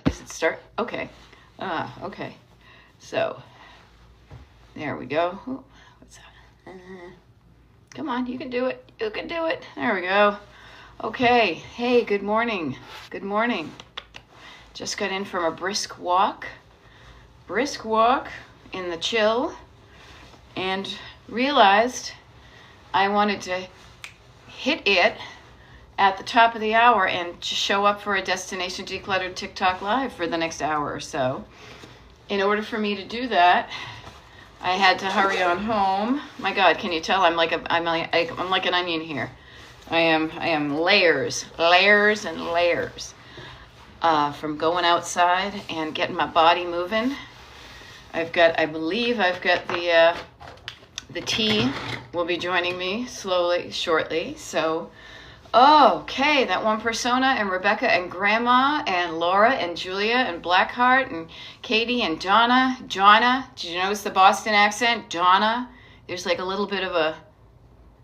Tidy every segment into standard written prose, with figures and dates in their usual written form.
Is it start? Okay. Okay. So, there we go. Ooh, what's that? Come on, you can do it. You can do it. There we go. Okay. Hey, good morning. Good morning. Just got in from a brisk walk in the chill, and realized I wanted to hit it at the top of the hour and show up for a Destination Decluttered TikTok Live for the next hour or so. In order for me to do that, I had to hurry on home. My God, can you tell I'm like an onion here? I am layers and layers from going outside and getting my body moving. I believe I've got the tea will be joining me shortly. So, okay, that one persona, and Rebecca and Grandma and Laura and Julia and Blackheart and Katie and Donna. Did you notice the Boston accent? Donna. There's like a little bit of a,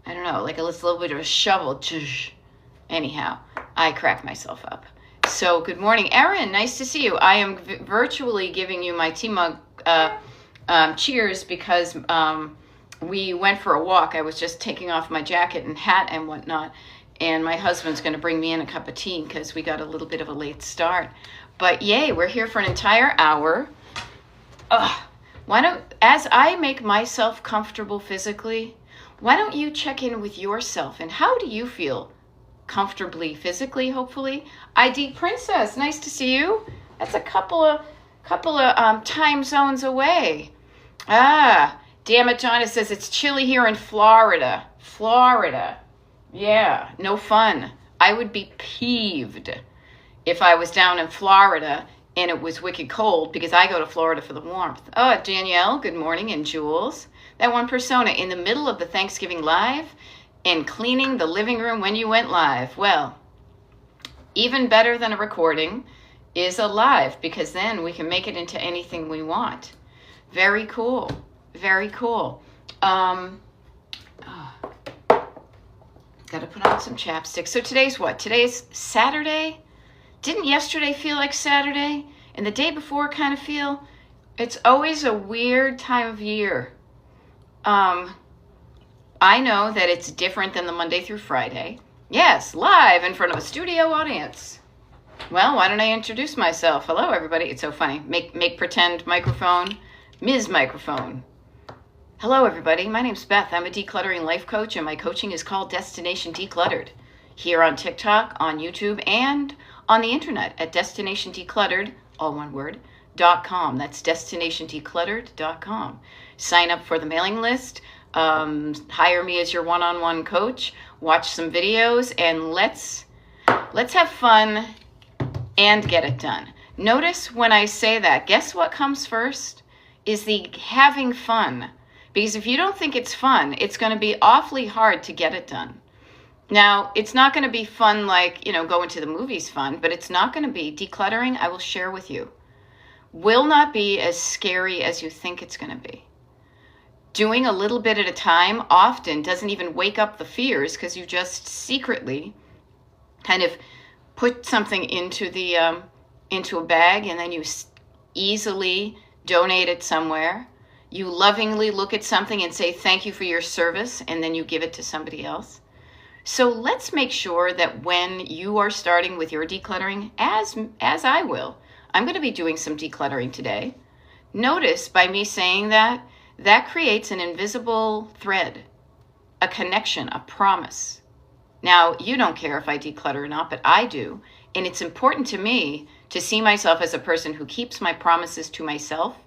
I don't know, like a little bit of a shovel. Anyhow, I crack myself up. So good morning, Erin. Nice to see you. I am virtually giving you my tea mug cheers because we went for a walk. I was just taking off my jacket and hat and whatnot, and my husband's going to bring me in a cup of tea because we got a little bit of a late start. But yay, we're here for an entire hour. As I make myself comfortable physically, why don't you check in with yourself, and how do you feel comfortably physically, hopefully? ID Princess, nice to see you. That's a couple of time zones away. Damn it, John, it says it's chilly here in Florida. Yeah, no fun. I would be peeved if I was down in Florida and it was wicked cold, because I go to Florida for the warmth. Oh, Danielle, good morning, and Jules. That one persona in the middle of the Thanksgiving Live and cleaning the living room when you went live. Well, even better than a recording is a live, because then we can make it into anything we want. Very cool. Very cool. Got to put on some chapstick. So today's what? Today's Saturday? Didn't yesterday feel like Saturday? And the day before kind of feel? It's always a weird time of year. I know that it's different than the Monday through Friday. Yes, live in front of a studio audience. Well, why don't I introduce myself? Hello, everybody. It's so funny. Make pretend microphone. Ms. Microphone. Hello, everybody. My name's Beth. I'm a decluttering life coach, and my coaching is called Destination Decluttered. Here on TikTok, on YouTube, and on the internet at destinationdecluttered, all one word, .com. That's destinationdecluttered.com. Sign up for the mailing list. Hire me as your one-on-one coach. Watch some videos, and let's have fun and get it done. Notice when I say that, guess what comes first? Is the having fun. Because if you don't think it's fun, it's going to be awfully hard to get it done. Now, it's not going to be fun like, going to the movies fun, but it's not going to be. Decluttering, I will share with you, will not be as scary as you think it's going to be. Doing a little bit at a time often doesn't even wake up the fears, because you just secretly kind of put something into a bag, and then you easily donate it somewhere. You lovingly look at something and say, thank you for your service, and then you give it to somebody else. So let's make sure that when you are starting with your decluttering, as I will, I'm going to be doing some decluttering today. Notice by me saying that creates an invisible thread, a connection, a promise. Now, you don't care if I declutter or not, but I do. And it's important to me to see myself as a person who keeps my promises to myself.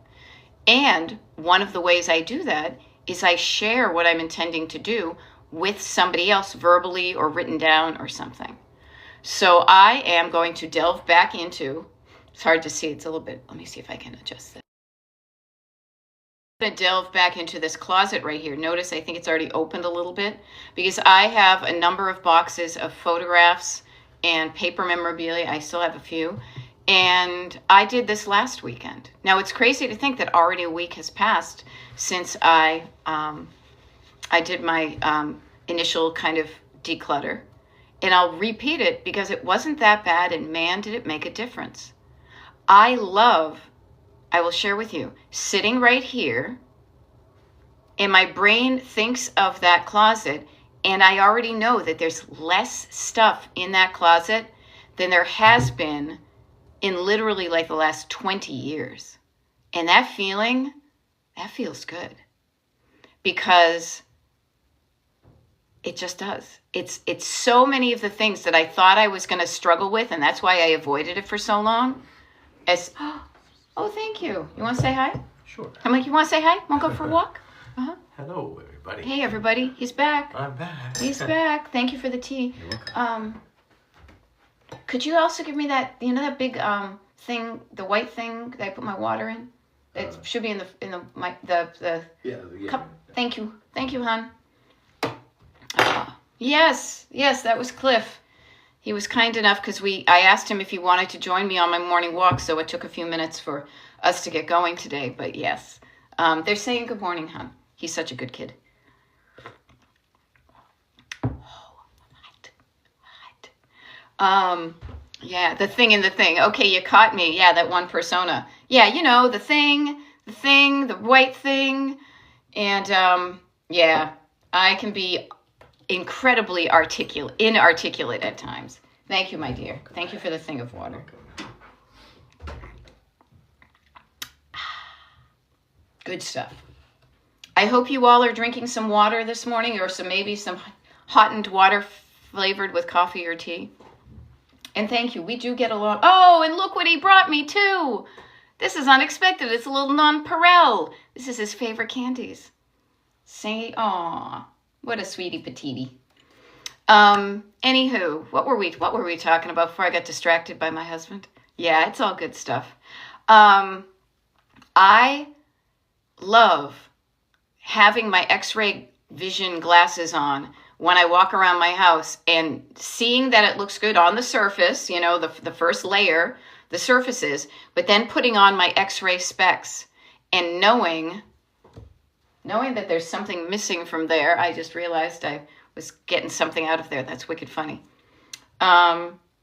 And one of the ways I do that is I share what I'm intending to do with somebody else, verbally or written down or something. So I am going to delve back into, it's hard to see, it's a little bit, let me see if I can adjust this. I'm going to delve back into this closet right here. Notice I think it's already opened a little bit, because I have a number of boxes of photographs and paper memorabilia. I still have a few. And I did this last weekend. Now, it's crazy to think that already a week has passed since I did my initial kind of declutter. And I'll repeat it because it wasn't that bad, and man, did it make a difference. I will share with you, sitting right here, and my brain thinks of that closet, and I already know that there's less stuff in that closet than there has been in literally like the last 20 years. And that feels good, because it just does. It's so many of the things that I thought I was going to struggle with, and that's why I avoided it for so long. Oh, thank you. You want to say hi? Sure. I'm like, you want to say hi? Want to go for a walk? Uh-huh. Hello, everybody. Hey, everybody. He's back. I'm back. He's back. Thank you for the tea. You're welcome. Could you also give me that, that big thing, the white thing that I put my water in? It should be in the cup. Thank you, hon. Yes, that was Cliff. He was kind enough because I asked him if he wanted to join me on my morning walk, so it took a few minutes for us to get going today. But yes, they're saying good morning, hon. He's such a good kid. Oh, hot. Yeah, the thing in the thing. Okay, you caught me. Yeah, that one persona. Yeah, the thing, the white thing. And yeah, I can be incredibly inarticulate at times. Thank you, my dear. Thank you for the thing of water. Good stuff. I hope you all are drinking some water this morning, or maybe some hottened water flavored with coffee or tea. And thank you. We do get along. Oh, and look what he brought me too. This is unexpected. It's a little nonpareil. This is his favorite candies. Say, aw. What a sweetie patootie. Anywho, what were we talking about before I got distracted by my husband? Yeah, it's all good stuff. I love having my X-ray vision glasses on when I walk around my house and seeing that it looks good on the surface, the first layer, the surfaces, but then putting on my X-ray specs and knowing that there's something missing from there. I just realized I was getting something out of there. That's wicked funny.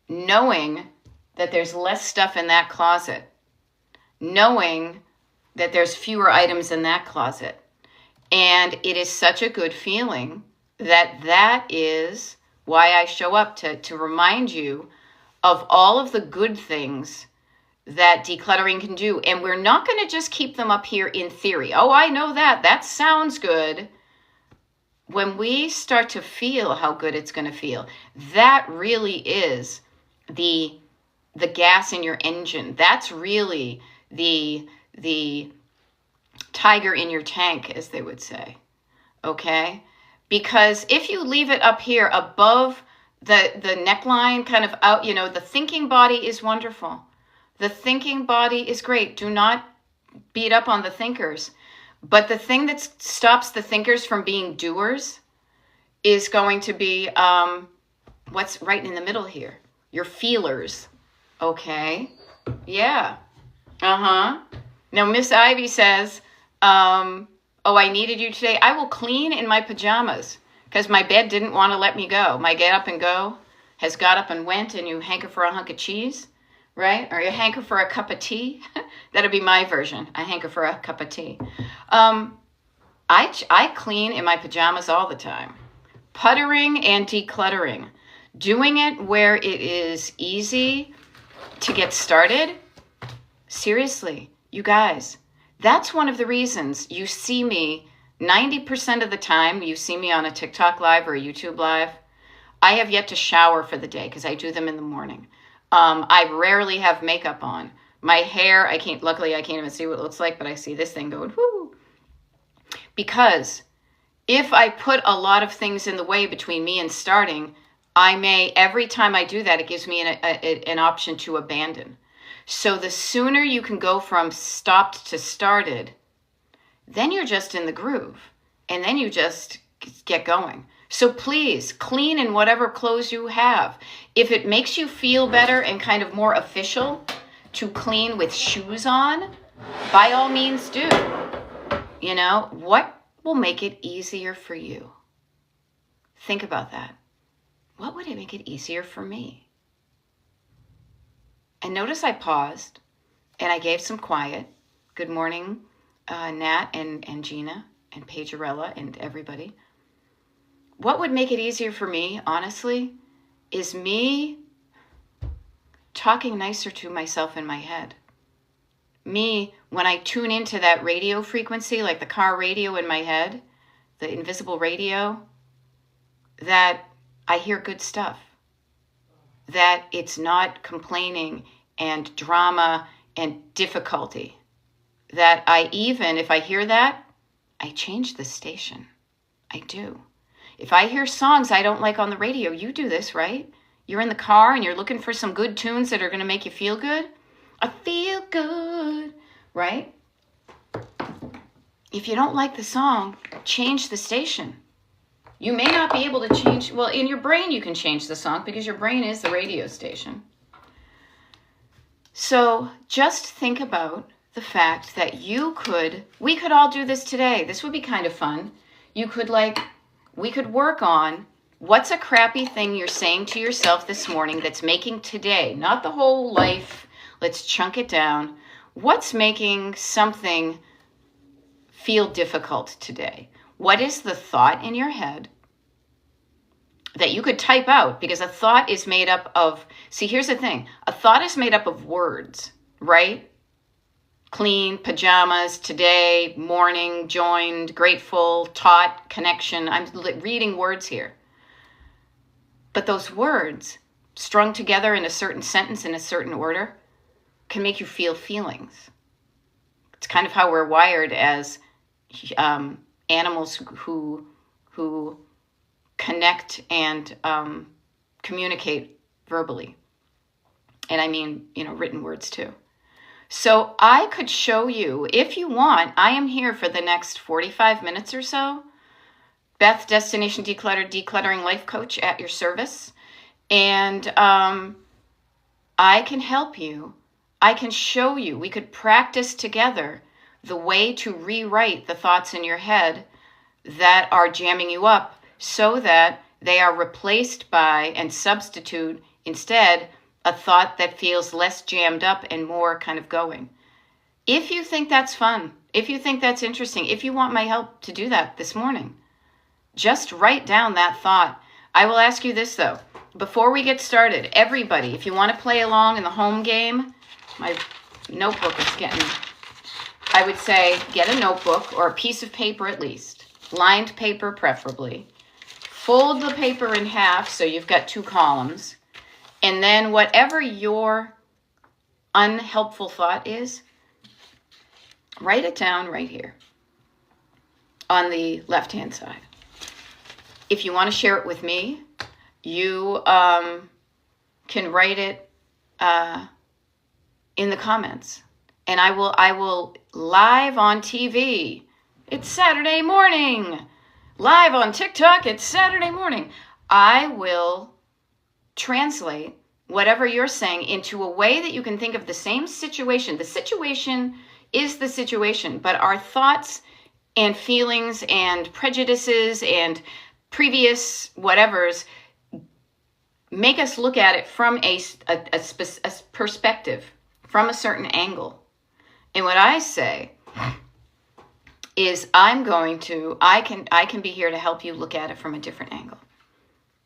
Knowing that there's less stuff in that closet. Knowing that there's fewer items in that closet. And it is such a good feeling that is why I show up to remind you of all of the good things that decluttering can do. And we're not going to just keep them up here in theory. Oh, I know that. That sounds good. When we start to feel how good it's going to feel, that really is the gas in your engine. That's really the tiger in your tank, as they would say. Okay? Because if you leave it up here above the neckline, kind of out, the thinking body is wonderful. The thinking body is great. Do not beat up on the thinkers. But the thing that stops the thinkers from being doers is going to be what's right in the middle here. Your feelers. Okay? Yeah. Uh-huh. Now, Miss Ivy says, oh, I needed you today. I will clean in my pajamas because my bed didn't want to let me go. My get up and go has got up and went, and you hanker for a hunk of cheese. Right? Or you hanker for a cup of tea. That'll be my version. I hanker for a cup of tea. I clean in my pajamas all the time. Puttering and decluttering. Doing it where it is easy to get started. Seriously, you guys, that's one of the reasons you see me 90% of the time. You see me on a TikTok live or a YouTube live. I have yet to shower for the day because I do them in the morning. I rarely have makeup on. My hair, luckily I can't even see what it looks like, but I see this thing going, whoo. Because if I put a lot of things in the way between me and starting, every time I do that, it gives me an option to abandon. So the sooner you can go from stopped to started, then you're just in the groove. And then you just get going. So please, clean in whatever clothes you have. If it makes you feel better and kind of more official to clean with shoes on, by all means do. What will make it easier for you? Think about that. What would it make it easier for me? And notice I paused and I gave some quiet. Good morning, Nat and Gina and Pagerella and everybody. What would make it easier for me, honestly, is me talking nicer to myself in my head. Me, when I tune into that radio frequency, like the car radio in my head, the invisible radio, that I hear good stuff. That it's not complaining and drama and difficulty. That I even, if I hear that, I change the station. I do. If I hear songs I don't like on the radio, you do this, right? You're in the car and you're looking for some good tunes that are going to make you feel good. I feel good, right? If you don't like the song, change the station. You may not be able to change, well, in your brain you can change the song because your brain is the radio station. So just think about the fact that we could all do this today. This would be kind of fun. We could work on what's a crappy thing you're saying to yourself this morning that's making today, not the whole life, let's chunk it down. What's making something feel difficult today? What is the thought in your head that you could type out? Because a thought is made up of, see, here's the thing. A thought is made up of words, right? Clean, pajamas, today, morning, joined, grateful, taught, connection. I'm reading words here. But those words, strung together in a certain sentence in a certain order, can make you feel feelings. It's kind of how we're wired as animals who connect and communicate verbally. And I mean, written words too. So I could show you, if you want, I am here for the next 45 minutes or so. Beth, Destination Decluttered, Decluttering Life Coach at your service. And I can help you. I can show you. We could practice together the way to rewrite the thoughts in your head that are jamming you up so that they are replaced by and substitute instead a thought that feels less jammed up and more kind of going. If you think that's fun, if you think that's interesting, if you want my help to do that this morning, just write down that thought. I will ask you this though, before we get started, everybody, if you want to play along in the home game, my notebook is getting, I would say get a notebook or a piece of paper at least, lined paper preferably. Fold the paper in half so you've got 2 columns. And then whatever your unhelpful thought is, write it down right here on the left-hand side. If you want to share it with me, you can write it in the comments. And I will live on TV. It's Saturday morning. Live on TikTok, it's Saturday morning. I will translate whatever you're saying into a way that you can think of the same situation. The situation is the situation, but our thoughts and feelings and prejudices and previous whatevers make us look at it from a perspective, from a certain angle. And what I say is I can be here to help you look at it from a different angle.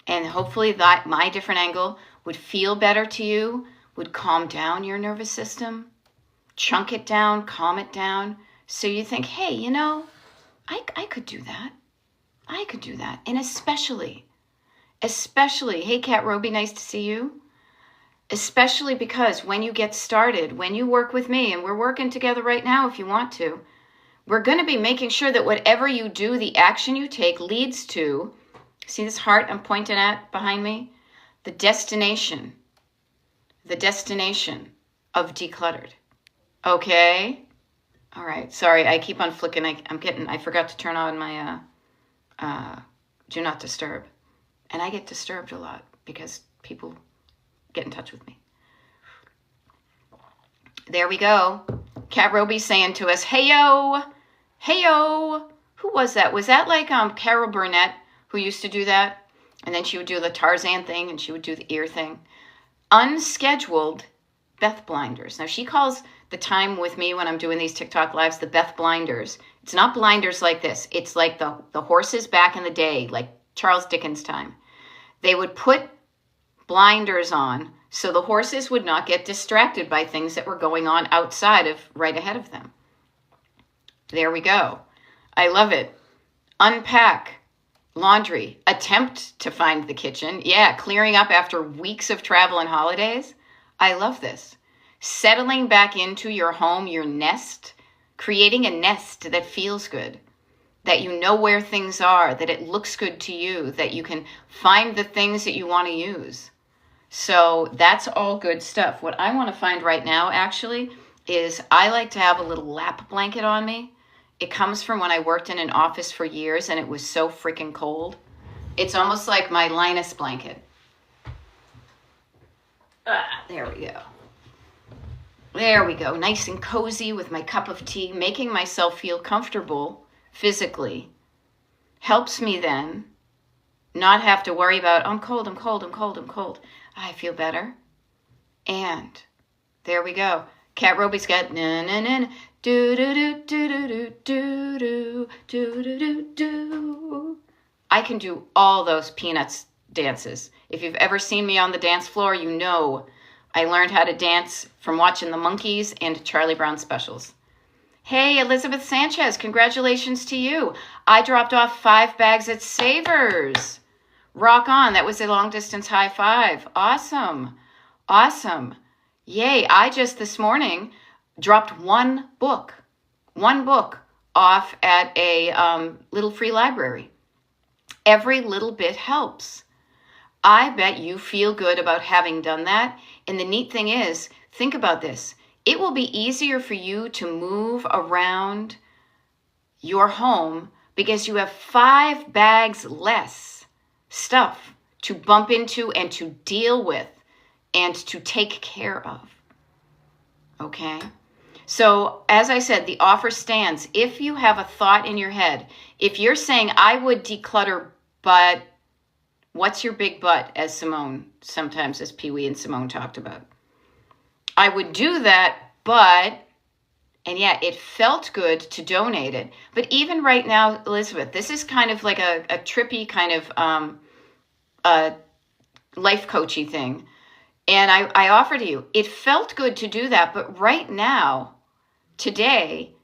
And hopefully that my different angle would feel better to you, would calm down your nervous system, chunk it down, calm it down. So you think, hey, I could do that. I could do that. And especially, hey, Kat Roby, nice to see you. Especially because when you get started, when you work with me, and we're working together right now if you want to, we're going to be making sure that whatever you do, the action you take leads to, see this heart I'm pointing at behind me? The destination of decluttered. Okay? All right. Sorry, I keep on flicking. I forgot to turn on my do not disturb. And I get disturbed a lot because people get in touch with me. There we go. Kat Roby saying to us, hey-yo. Who was that? Was that like Carol Burnett who used to do that? And then she would do the Tarzan thing and she would do the ear thing. Unscheduled Beth Blinders. Now she calls the time with me when I'm doing these TikTok lives, the Beth blinders. It's not blinders like this. It's like the horses back in the day, like Charles Dickens' time. They would put blinders on so the horses would not get distracted by things that were going on outside of right ahead of them. There we go. I love it. Unpack. Laundry. Attempt to find the kitchen. Yeah, clearing up after weeks of travel and holidays. I love this. Settling back into your home, your nest. Creating a nest that feels good. That you know where things are. That it looks good to you. That you can find the things that you want to use. So that's all good stuff. What I want to find right now, actually, is I like to have a little lap blanket on me. It comes from when I worked in an office for years and it was so freaking cold. It's almost like my Linus blanket. There we go. There we go. Nice and cozy with my cup of tea, making myself feel comfortable physically. Helps me then not have to worry about, I'm cold, I'm cold, I'm cold, I'm cold. I feel better. And there we go. Cat Roby's got na na na do do do do do do do do do do do. I can do all those Peanuts dances. If you've ever seen me on the dance floor, you know I learned how to dance from watching the Monkees and Charlie Brown specials. Hey, Elizabeth Sanchez, congratulations to you. I dropped off 5 bags at Savers. Rock on. That was a long distance high five. Awesome. Awesome. Yay. I just this morning dropped one book off at a little free library. Every little bit helps. I bet you feel good about having done that. And the neat thing is, think about this. It will be easier for you to move around your home because you have 5 bags less stuff to bump into and to deal with and to take care of. Okay? So, as I said, the offer stands. If you have a thought in your head, if you're saying, I would declutter, but what's your big but, as Simone, sometimes as Pee Wee and Simone talked about? I would do that, but, and yeah, it felt good to donate it. But even right now, Elizabeth, this is kind of like a trippy kind of life coachy thing. And I offer to you, it felt good to do that. But right now, today,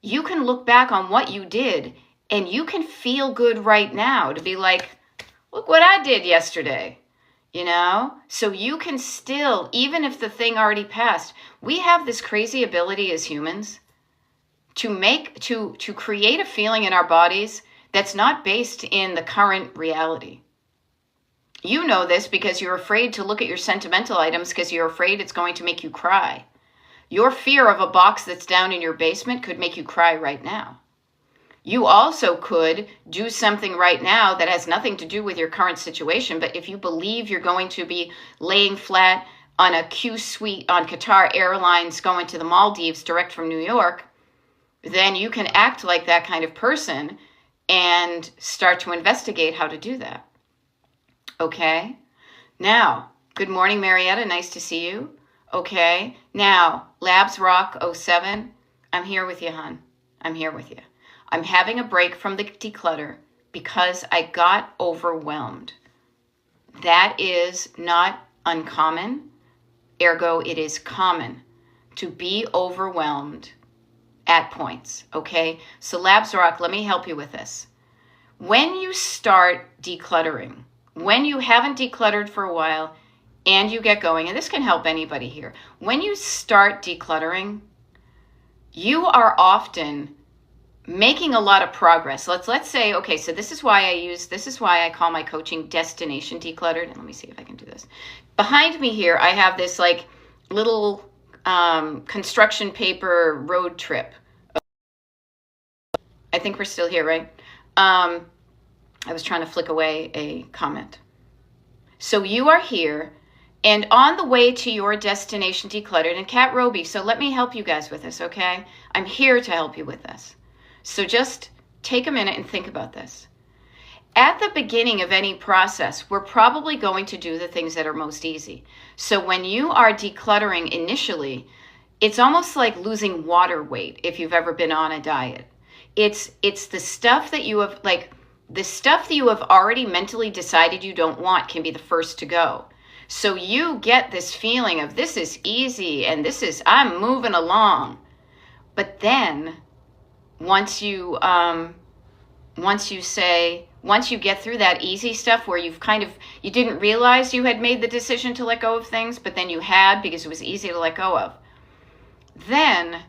you can look back on what you did and you can feel good right now to be like, look what I did yesterday. You know, so you can still, even if the thing already passed, we have this crazy ability as humans to create a feeling in our bodies that's not based in the current reality. You know this because you're afraid to look at your sentimental items because you're afraid it's going to make you cry. Your fear of a box that's down in your basement could make you cry right now. You also could do something right now that has nothing to do with your current situation, but if you believe you're going to be laying flat on a Q suite on Qatar Airlines going to the Maldives direct from New York, then you can act like that kind of person and start to investigate how to do that. Okay? Now, good morning, Marietta. Nice to see you. Okay? Now, Labs Rock 07, I'm here with you, hon. I'm here with you. I'm having a break from the declutter because I got overwhelmed. That is not uncommon. Ergo, it is common to be overwhelmed at points. Okay? So Labs Rock, let me help you with this. When you start decluttering, when you haven't decluttered for a while and you get going, and this can help anybody here, when you start decluttering, you are often making a lot of progress. Let's say, okay, so this is why I call my coaching Destination Decluttered. And let me see if I can do this. Behind me here, I have this like little construction paper road trip. I think we're still here, right? I was trying to flick away a comment. So you are here, and on the way to your Destination Decluttered, and Kat Roby, so let me help you guys with this, okay? I'm here to help you with this. So just take a minute and think about this. At the beginning of any process, we're probably going to do the things that are most easy. So when you are decluttering initially, it's almost like losing water weight if you've ever been on a diet. It's the stuff that you have, like, the stuff that you have already mentally decided you don't want can be the first to go. So you get this feeling of this is easy and I'm moving along. But then once you get through that easy stuff where you didn't realize you had made the decision to let go of things, but then you had because it was easy to let go of, then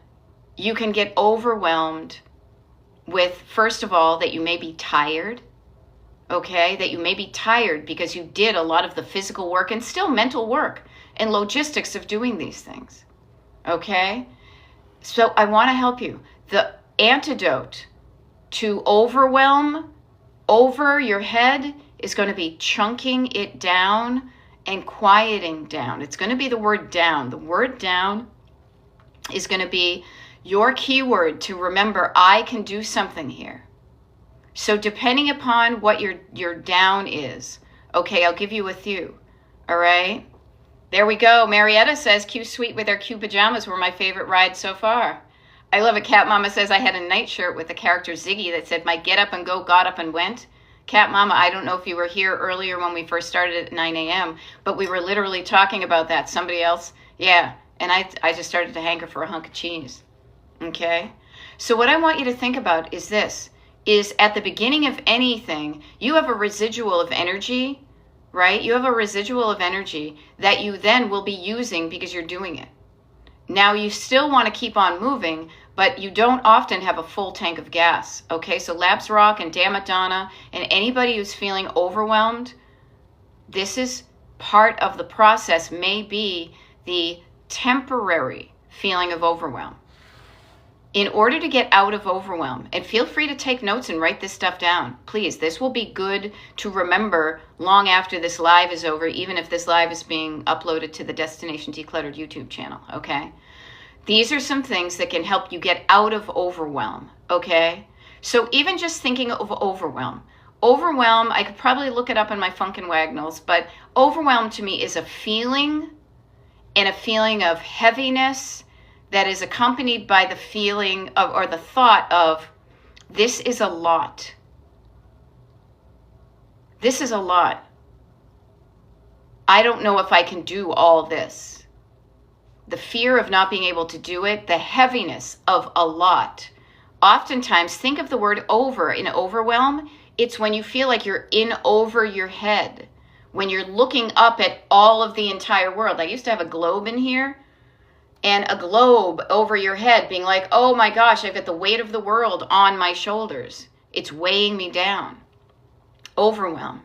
you can get overwhelmed with, first of all, that you may be tired. Okay, that you may be tired because you did a lot of the physical work and still mental work and logistics of doing these things. Okay, so I want to help you. The antidote to overwhelm over your head is going to be chunking it down and quieting down. It's going to be the word down. The word down is going to be your keyword to remember, I can do something here. So depending upon what your down is, okay, I'll give you a few, all right? There we go. Marietta says, Q Sweet with their Q pajamas were my favorite ride so far. I love it. Cat Mama says, I had a night shirt with the character Ziggy that said, my get up and go got up and went. Cat Mama, I don't know if you were here earlier when we first started at 9 a.m., but we were literally talking about that. Somebody else, yeah, and I just started to hanker for a hunk of cheese, okay? So what I want you to think about is this. Is at the beginning of anything, you have a residual of energy, right? You have a residual of energy that you then will be using because you're doing it. Now, you still want to keep on moving, but you don't often have a full tank of gas, okay? So Labs Rock and Damn It Donna and anybody who's feeling overwhelmed, this is part of the process, may be the temporary feeling of overwhelm. In order to get out of overwhelm, and feel free to take notes and write this stuff down, please. This will be good to remember long after this live is over, even if this live is being uploaded to the Destination Decluttered YouTube channel, okay? These are some things that can help you get out of overwhelm, okay? So even just thinking of overwhelm, I could probably look it up in my Funkin' Wagnalls, but overwhelm to me is a feeling, and a feeling of heaviness, that is accompanied by the feeling of, or the thought of, this is a lot. This is a lot. I don't know if I can do all this. The fear of not being able to do it, the heaviness of a lot. Oftentimes, think of the word over in overwhelm. It's when you feel like you're in over your head. When you're looking up at all of the entire world. I used to have a globe in here. And a globe over your head being like, oh my gosh, I've got the weight of the world on my shoulders. It's weighing me down. Overwhelm.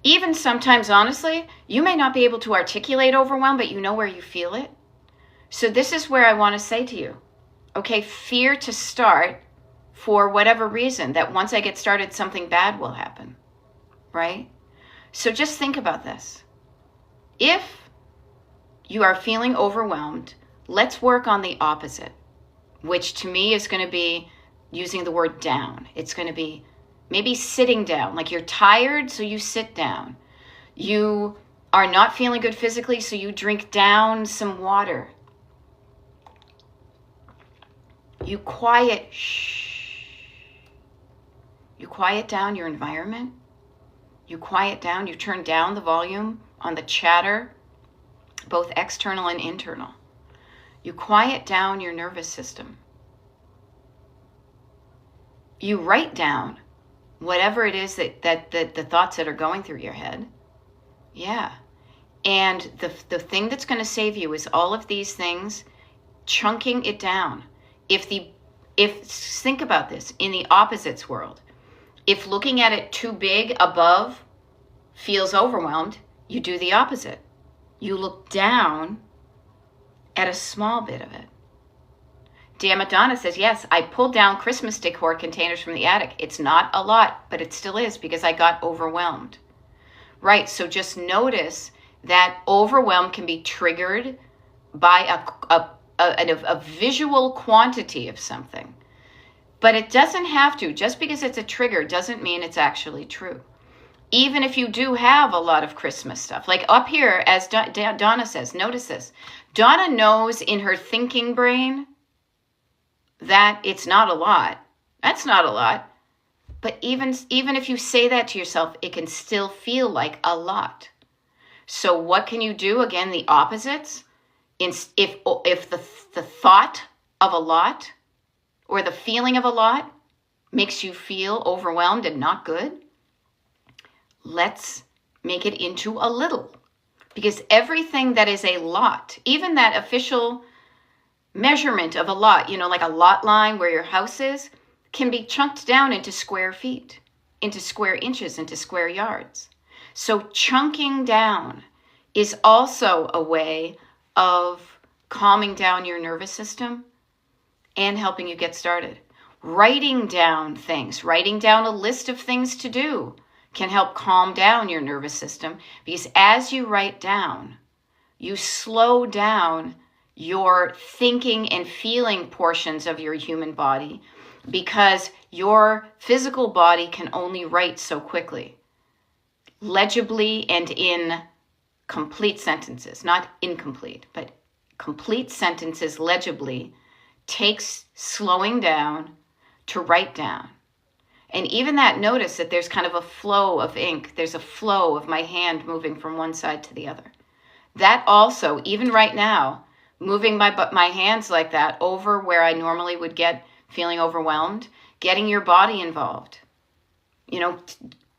Even sometimes, honestly, you may not be able to articulate overwhelm, but you know where you feel it. So this is where I want to say to you, okay, fear to start for whatever reason, that once I get started, something bad will happen, right? So just think about this. If you are feeling overwhelmed, let's work on the opposite, which to me is going to be using the word down. It's going to be maybe sitting down, like you're tired, so you sit down. You are not feeling good physically, so you drink down some water. You quiet down your environment. You quiet down, you turn down the volume on the chatter, both external and internal. You quiet down your nervous system. You write down whatever it is that the thoughts that are going through your head. Yeah. And the thing that's going to save you is all of these things, chunking it down. If think about this, in the opposites world, if looking at it too big above feels overwhelmed, you do the opposite. You look down at a small bit of it. Damn It Donna says, yes, I pulled down Christmas decor containers from the attic. It's not a lot, but it still is because I got overwhelmed. Right, so just notice that overwhelm can be triggered by a visual quantity of something. But it doesn't have to. Just because it's a trigger doesn't mean it's actually true. Even if you do have a lot of Christmas stuff, like up here, as Donna says, notice this. Donna knows in her thinking brain that it's not a lot. That's not a lot. But even if you say that to yourself, it can still feel like a lot. So what can you do? Again, the opposites. If the thought of a lot or the feeling of a lot makes you feel overwhelmed and not good, let's make it into a little. Because everything that is a lot, even that official measurement of a lot, like a lot line where your house is, can be chunked down into square feet, into square inches, into square yards. So chunking down is also a way of calming down your nervous system and helping you get started. Writing down things, writing down a list of things to do can help calm down your nervous system, because as you write down, you slow down your thinking and feeling portions of your human body, because your physical body can only write so quickly, legibly and in complete sentences, not incomplete, but complete sentences legibly takes slowing down to write down. And even that, notice that there's kind of a flow of ink. There's a flow of my hand moving from one side to the other. That also, even right now, moving my hands like that over where I normally would get feeling overwhelmed, getting your body involved.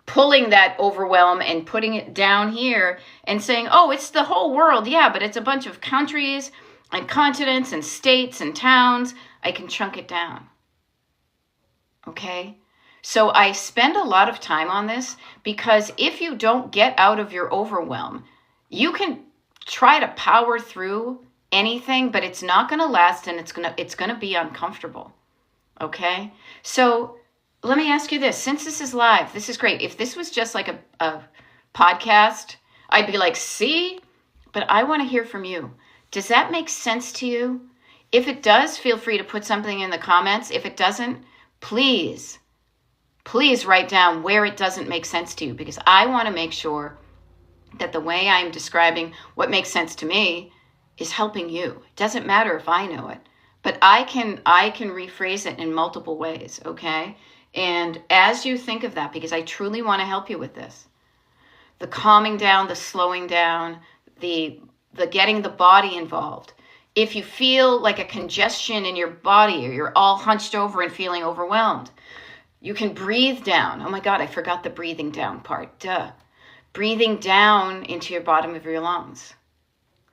Pulling that overwhelm and putting it down here and saying, oh, it's the whole world. Yeah, but it's a bunch of countries and continents and states and towns. I can chunk it down. Okay? So I spend a lot of time on this, because if you don't get out of your overwhelm, you can try to power through anything, but it's not going to last, and it's going to be uncomfortable. Okay? So let me ask you this. Since this is live, this is great. If this was just like a podcast, I'd be like, see? But I want to hear from you. Does that make sense to you? If it does, feel free to put something in the comments. If it doesn't, please write down where it doesn't make sense to you, because I want to make sure that the way I'm describing what makes sense to me is helping you. It doesn't matter if I know it, but I can rephrase it in multiple ways, okay? And as you think of that, because I truly want to help you with this, the calming down, the slowing down, the getting the body involved. If you feel like a congestion in your body, or you're all hunched over and feeling overwhelmed, you can breathe down. Oh my God, I forgot the breathing down part. Duh. Breathing down into your bottom of your lungs.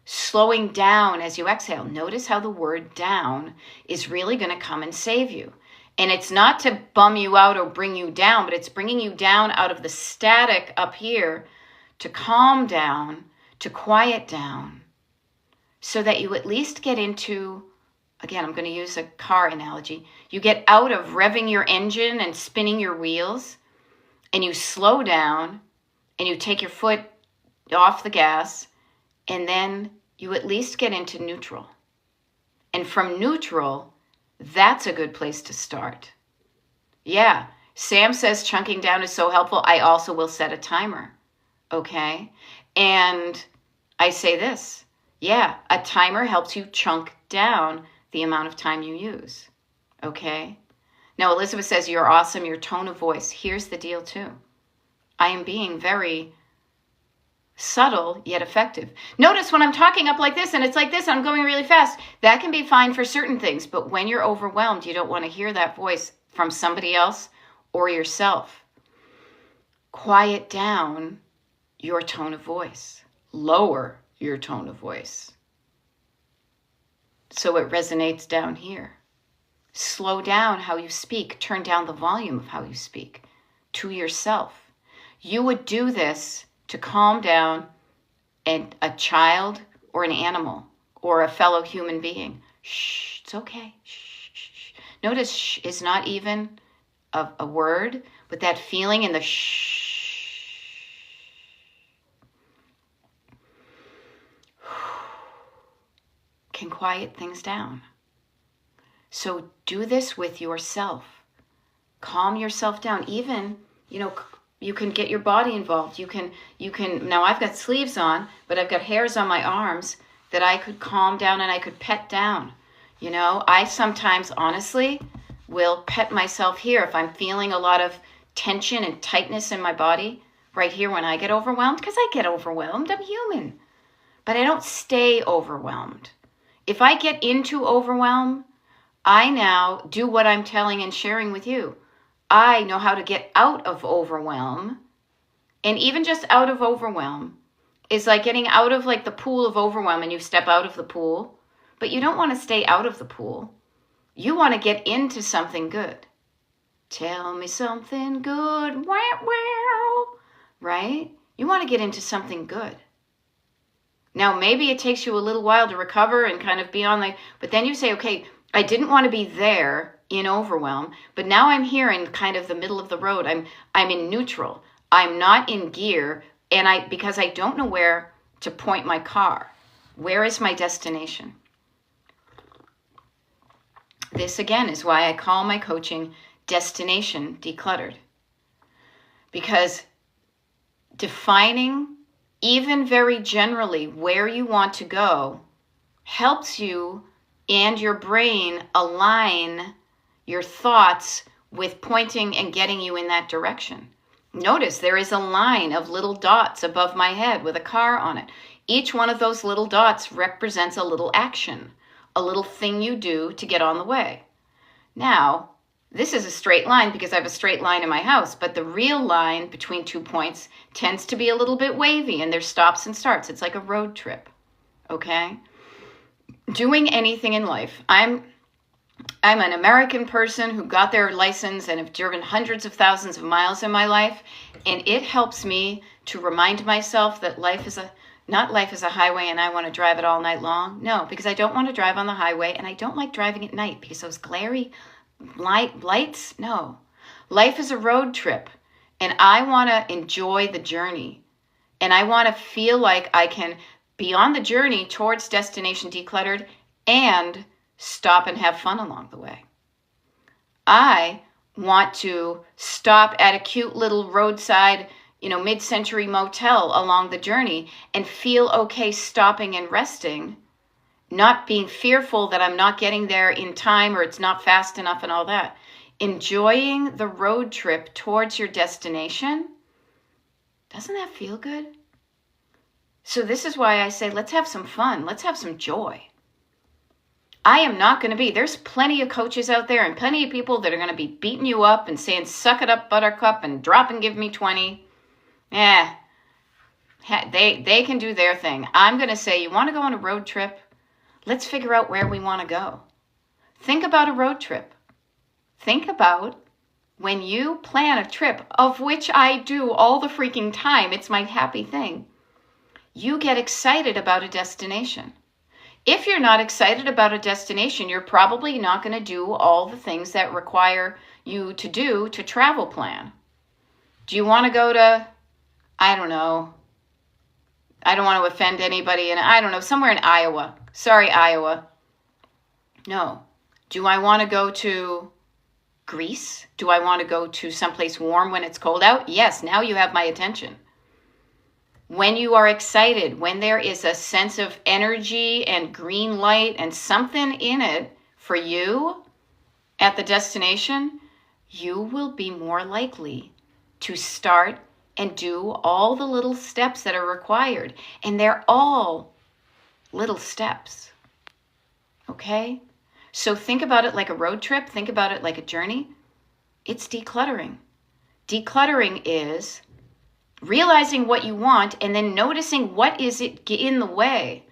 Slowing down as you exhale. Notice how the word down is really going to come and save you. And it's not to bum you out or bring you down, but it's bringing you down out of the static up here to calm down, to quiet down, so that you at least get into, again, I'm going to use a car analogy. You get out of revving your engine and spinning your wheels, and you slow down, and you take your foot off the gas, and then you at least get into neutral. And from neutral, that's a good place to start. Yeah, Sam says chunking down is so helpful. I also will set a timer, okay? And I say this, yeah, a timer helps you chunk down the amount of time you use, okay? Now, Elizabeth says, you're awesome, your tone of voice. Here's the deal, too. I am being very subtle yet effective. Notice when I'm talking up like this and it's like this, I'm going really fast. That can be fine for certain things, but when you're overwhelmed, you don't want to hear that voice from somebody else or yourself. Quiet down your tone of voice. Lower your tone of voice so it resonates down here. Slow down how you speak. Turn down the volume of how you speak to yourself. You would do this to calm down a child or an animal or a fellow human being. Shh, it's okay. Shh, shh, shh. Notice shh is not even a word, but that feeling in the shh can quiet things down. So do this with yourself. Calm yourself down. Even, You can get your body involved. You can, now I've got sleeves on, but I've got hairs on my arms that I could calm down and I could pet down. You know, I sometimes honestly will pet myself here if I'm feeling a lot of tension and tightness in my body right here when I get overwhelmed, because I get overwhelmed. I'm human. But I don't stay overwhelmed. If I get into overwhelm, I now do what I'm telling and sharing with you. I know how to get out of overwhelm. And even just out of overwhelm is like getting out of like the pool of overwhelm, and you step out of the pool, but you don't want to stay out of the pool. You want to get into something good. Tell me something good. Wow. Right? You want to get into something good. Now, maybe it takes you a little while to recover and kind of be on like, but then you say, okay, I didn't want to be there in overwhelm, but now I'm here in kind of the middle of the road. I'm in neutral. I'm not in gear, and because I don't know where to point my car. Where is my destination? This again is why I call my coaching Destination Decluttered. Because defining even very generally where you want to go helps you and your brain align your thoughts with pointing and getting you in that direction. Notice there is a line of little dots above my head with a car on it. Each one of those little dots represents a little action, a little thing you do to get on the way. Now, this is a straight line because I have a straight line in my house, but the real line between 2 points tends to be a little bit wavy, and there's stops and starts. It's like a road trip, okay? Doing anything in life. I'm an American person who got their license and have driven hundreds of thousands of miles in my life, and it helps me to remind myself that life is not life is a highway and I want to drive it all night long. No, because I don't want to drive on the highway, and I don't like driving at night because those glary lights, no. Life is a road trip, and I want to enjoy the journey, and I want to feel like I can be on the journey towards Destination Decluttered and stop and have fun along the way. I want to stop at a cute little roadside, mid-century motel along the journey and feel okay stopping and resting, not being fearful that I'm not getting there in time or it's not fast enough and all that. Enjoying the road trip towards your destination. Doesn't that feel good? So this is why I say, let's have some fun. Let's have some joy. I am not going to be, there's plenty of coaches out there and plenty of people that are going to be beating you up and saying, suck it up, buttercup, and drop and give me 20. Yeah, they can do their thing. I'm going to say, you want to go on a road trip? Let's figure out where we want to go. Think about a road trip. Think about when you plan a trip, of which I do all the freaking time. It's my happy thing. You get excited about a destination. If you're not excited about a destination, you're probably not going to do all the things that require you to do to travel plan. Do you want to go to, I don't know, I don't want to offend anybody, and I don't know, somewhere in Iowa. Sorry, Iowa. No. Do I want to go to Greece? Do I want to go to someplace warm when it's cold out? Yes, now you have my attention. When you are excited, when there is a sense of energy and green light and something in it for you at the destination, you will be more likely to start and do all the little steps that are required. And they're all little steps. Okay? So think about it like a road trip. Think about it like a journey. It's decluttering. Decluttering is realizing what you want and then noticing what is it in the way.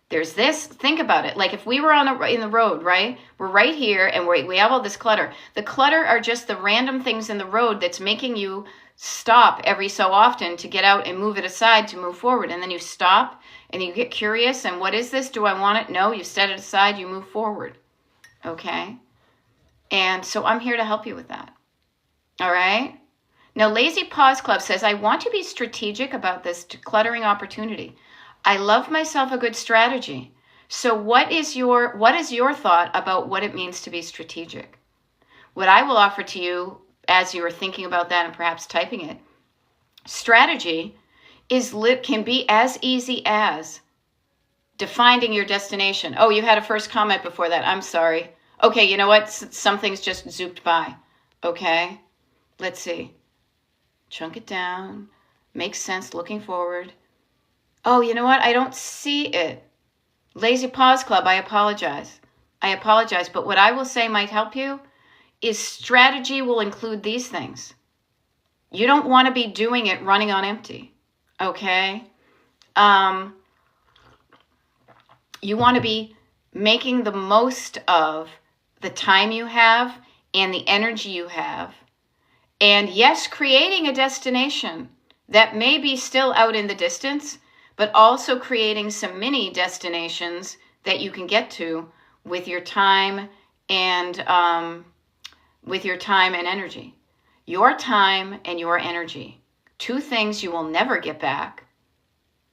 There's this, think about it. Like if we were in the road, right? We're right here and we have all this clutter. The clutter are just the random things in the road that's making you stop every so often to get out and move it aside to move forward. And then you stop and you get curious and what is this? Do I want it? No, you set it aside, you move forward. Okay? And so I'm here to help you with that. All right? Now, Lazy Paws Club says, I want to be strategic about this decluttering opportunity. I love myself a good strategy. So what is your thought about what it means to be strategic? What I will offer to you as you are thinking about that and perhaps typing it Strategy can be as easy as defining your destination. Oh, you had a first comment before that. I'm sorry. Okay, you know what? Something's just zooped by. Okay, let's see. Chunk it down. Makes sense looking forward. Oh, you know what? I don't see it. Lazy Pause Club, I apologize. But what I will say might help you is strategy will include these things. You don't want to be doing it running on empty, okay? You want to be making the most of the time you have and the energy you have. And yes, creating a destination that may be still out in the distance, but also creating some mini destinations that you can get to with your time and energy. Your time and your energy, two things you will never get back.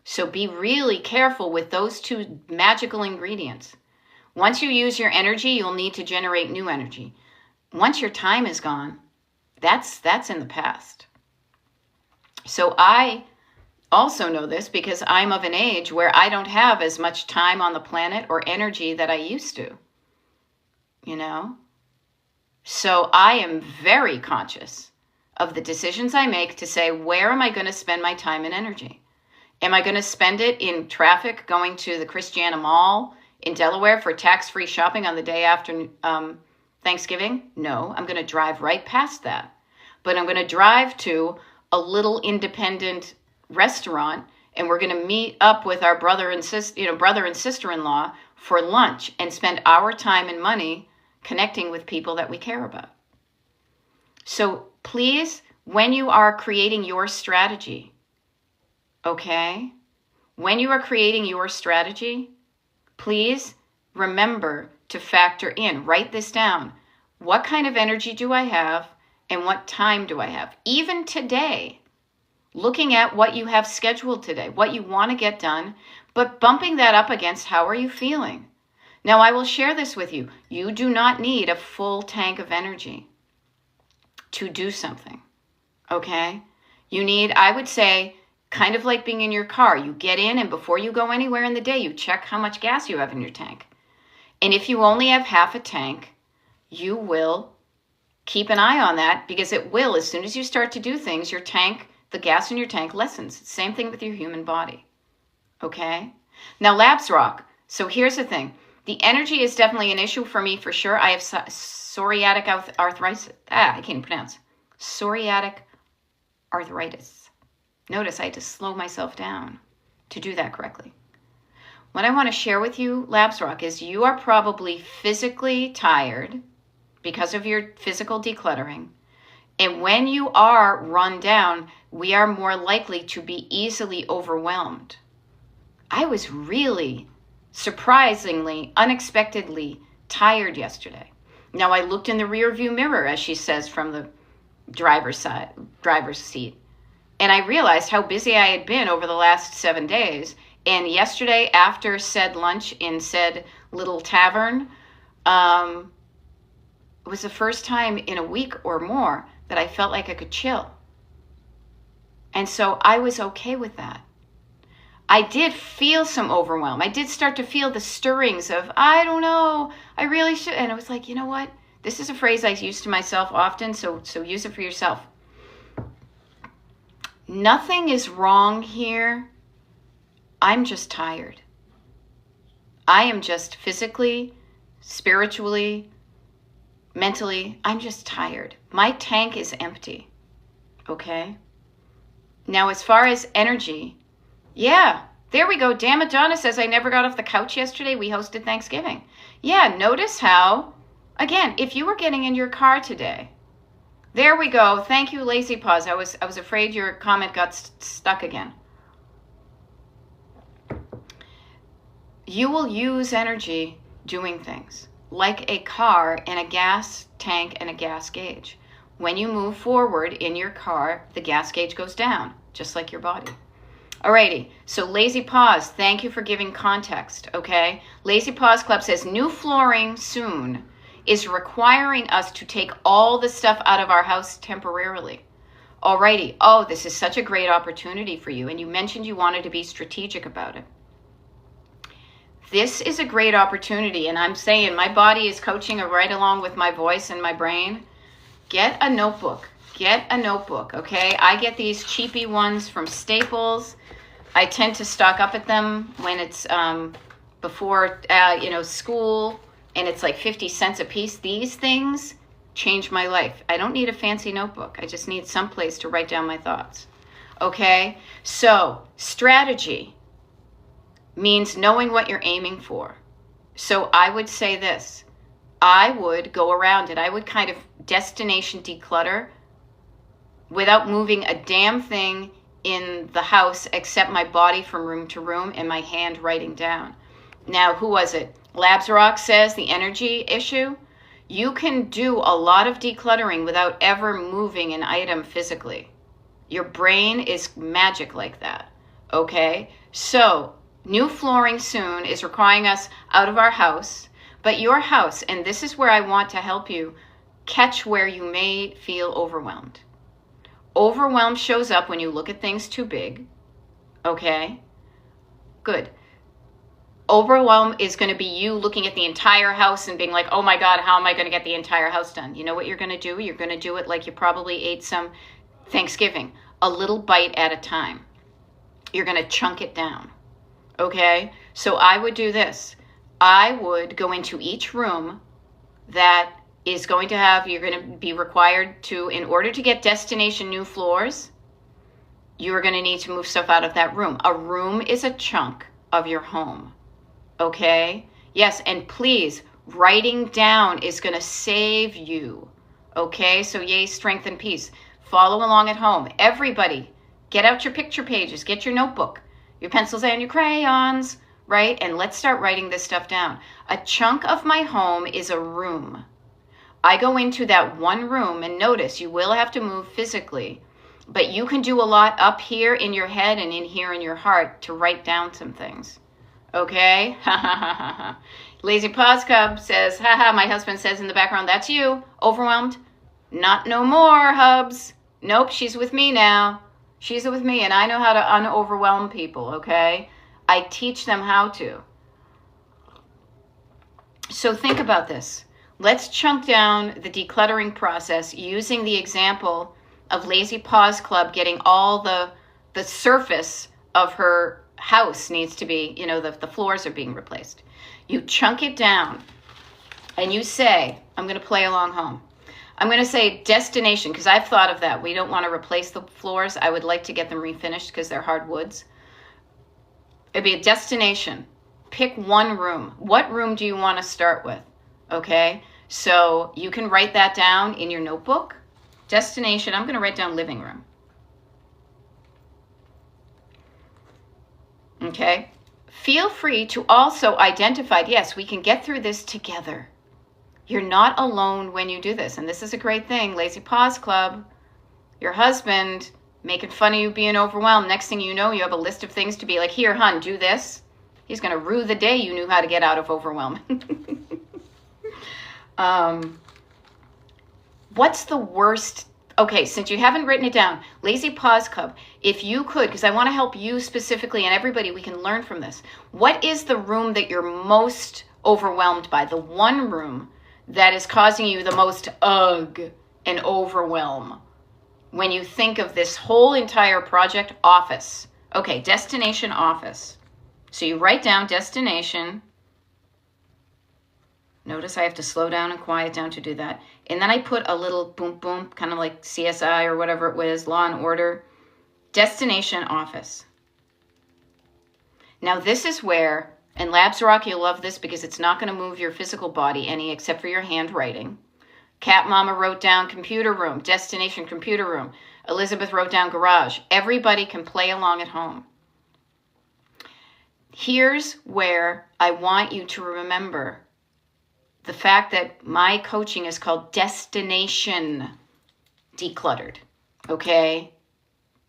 So be really careful with those two magical ingredients. Once you use your energy, you'll need to generate new energy. Once your time is gone, that's in the past. So I also know this because I'm of an age where I don't have as much time on the planet or energy that I used to, So I am very conscious of the decisions I make to say, where am I going to spend my time and energy? Am I going to spend it in traffic going to the Christiana Mall in Delaware for tax-free shopping on the day after Thanksgiving? No, I'm going to drive right past that. But I'm going to drive to a little independent restaurant, and we're going to meet up with our brother and sister-in-law for lunch and spend our time and money connecting with people that we care about. So please, when you are creating your strategy, okay? When you are creating your strategy, please remember to factor in, write this down. What kind of energy do I have and what time do I have? Even today, looking at what you have scheduled today, what you want to get done, but bumping that up against how are you feeling? Now, I will share this with you. You do not need a full tank of energy to do something, okay? You need, I would say, kind of like being in your car. You get in, and before you go anywhere in the day, you check how much gas you have in your tank. And if you only have half a tank, you will keep an eye on that, because it will, as soon as you start to do things, your tank, the gas in your tank lessens. Same thing with your human body, okay? Now, Labs Rock. So here's the thing. The energy is definitely an issue for me, for sure. I have psoriatic arthritis. I can't even pronounce. Psoriatic arthritis. Notice I had to slow myself down to do that correctly. What I want to share with you, Labs Rock, is you are probably physically tired because of your physical decluttering. And when you are run down, we are more likely to be easily overwhelmed. I was really surprisingly, unexpectedly tired yesterday. Now, I looked in the rear view mirror, as she says, from the driver's seat, and I realized how busy I had been over the last 7 days. And yesterday, after said lunch in said little tavern, it was the first time in a week or more that I felt like I could chill. And so I was okay with that. I did feel some overwhelm. I did start to feel the stirrings of, I don't know, I really should. And I was like, you know what? This is a phrase I use to myself often, so use it for yourself. Nothing is wrong here. I'm just tired. I am just physically, spiritually, mentally, I'm just tired. My tank is empty, okay? Now, as far as energy, yeah, there we go. Damn it, Donna says, I never got off the couch yesterday. We hosted Thanksgiving. Yeah, notice how, again, if you were getting in your car today, there we go. Thank you, Lazy Paws. I was afraid your comment got stuck again. You will use energy doing things like a car and a gas tank and a gas gauge. When you move forward in your car, the gas gauge goes down, just like your body. Alrighty, so Lazy Paws, thank you for giving context, okay? Lazy Paws Club says, new flooring soon is requiring us to take all the stuff out of our house temporarily. Alrighty. Oh, this is such a great opportunity for you. And you mentioned you wanted to be strategic about it. This is a great opportunity. And I'm saying my body is coaching right along with my voice and my brain. Get a notebook. Get a notebook, okay? I get these cheapy ones from Staples. I tend to stock up at them when it's before, school, and it's like 50 cents a piece. These things change my life. I don't need a fancy notebook. I just need some place to write down my thoughts. Okay? So, strategy means knowing what you're aiming for. So I would say this. I would go around it. I would kind of destination declutter without moving a damn thing in the house except my body from room to room and my hand writing down. Now, who was it? Labs Rock says the energy issue. You can do a lot of decluttering without ever moving an item physically. Your brain is magic like that, okay? So, new flooring soon is requiring us out of our house, but your house, and this is where I want to help you catch where you may feel overwhelmed. Overwhelm shows up when you look at things too big, okay? Good. Overwhelm is going to be you looking at the entire house and being like, oh my God, how am I going to get the entire house done? You know what you're going to do? You're going to do it like you probably ate some Thanksgiving, a little bite at a time. You're going to chunk it down, okay? So I would do this. I would go into each room that is going to have, you're going to be required to, in order to get destination new floors, you're going to need to move stuff out of that room. A room is a chunk of your home. Okay? Yes, and please, writing down is going to save you. Okay? So yay, strength and peace. Follow along at home. Everybody, get out your picture pages. Get your notebook, your pencils and your crayons, right? And let's start writing this stuff down. A chunk of my home is a room. I go into that one room, and notice you will have to move physically, but you can do a lot up here in your head and in here in your heart to write down some things. Okay? Lazy Paws Cub says, haha, my husband says in the background, that's you. Overwhelmed? Not no more, Hubs. Nope, she's with me now. She's with me, and I know how to unoverwhelm people, okay? I teach them how to. So think about this. Let's chunk down the decluttering process using the example of Lazy Paws Club getting all the surface of her house needs to be, the floors are being replaced. You chunk it down and you say, I'm going to play along home. I'm going to say destination because I've thought of that. We don't want to replace the floors. I would like to get them refinished because they're hardwoods. It'd be a destination. Pick one room. What room do you want to start with? Okay, so you can write that down in your notebook. Destination, I'm going to write down living room. Okay, feel free to also identify, yes, we can get through this together. You're not alone when you do this, and this is a great thing. Lazy Paws Club, your husband making fun of you being overwhelmed. Next thing you know, you have a list of things to be like, here, hon, do this. He's going to rue the day you knew how to get out of overwhelm. What's the worst? Okay, since you haven't written it down, Lazy Paws Club, if you could, because I want to help you specifically and everybody, we can learn from this. What is the room that you're most overwhelmed by? The one room that is causing you the most ugh and overwhelm when you think of this whole entire project? Office. Okay, destination office. So you write down destination. Notice I have to slow down and quiet down to do that. And then I put a little boom, boom, kind of like CSI or whatever it was, Law and Order. Destination office. Now this is where, and Labs Rock, you'll love this because it's not going to move your physical body any except for your handwriting. Cat Mama wrote down computer room, destination computer room. Elizabeth wrote down garage. Everybody can play along at home. Here's where I want you to remember the fact that my coaching is called Destination Decluttered, okay?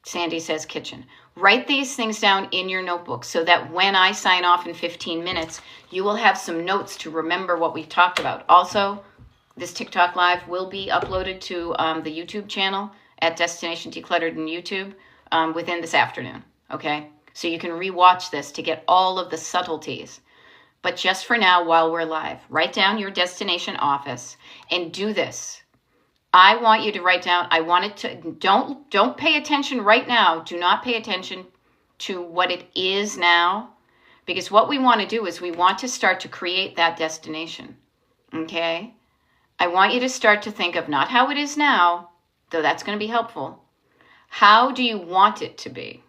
Sandy says kitchen. Write these things down in your notebook so that when I sign off in 15 minutes, you will have some notes to remember what we've talked about. Also, this TikTok Live will be uploaded to the YouTube channel at Destination Decluttered in YouTube within this afternoon, okay? So you can rewatch this to get all of the subtleties. But just for now, while we're live, write down your destination office and do this. I want you to write down, I want it to, don't pay attention right now. Do not pay attention to what it is now, because what we want to do is we want to start to create that destination, okay? I want you to start to think of not how it is now, though that's going to be helpful. How do you want it to be?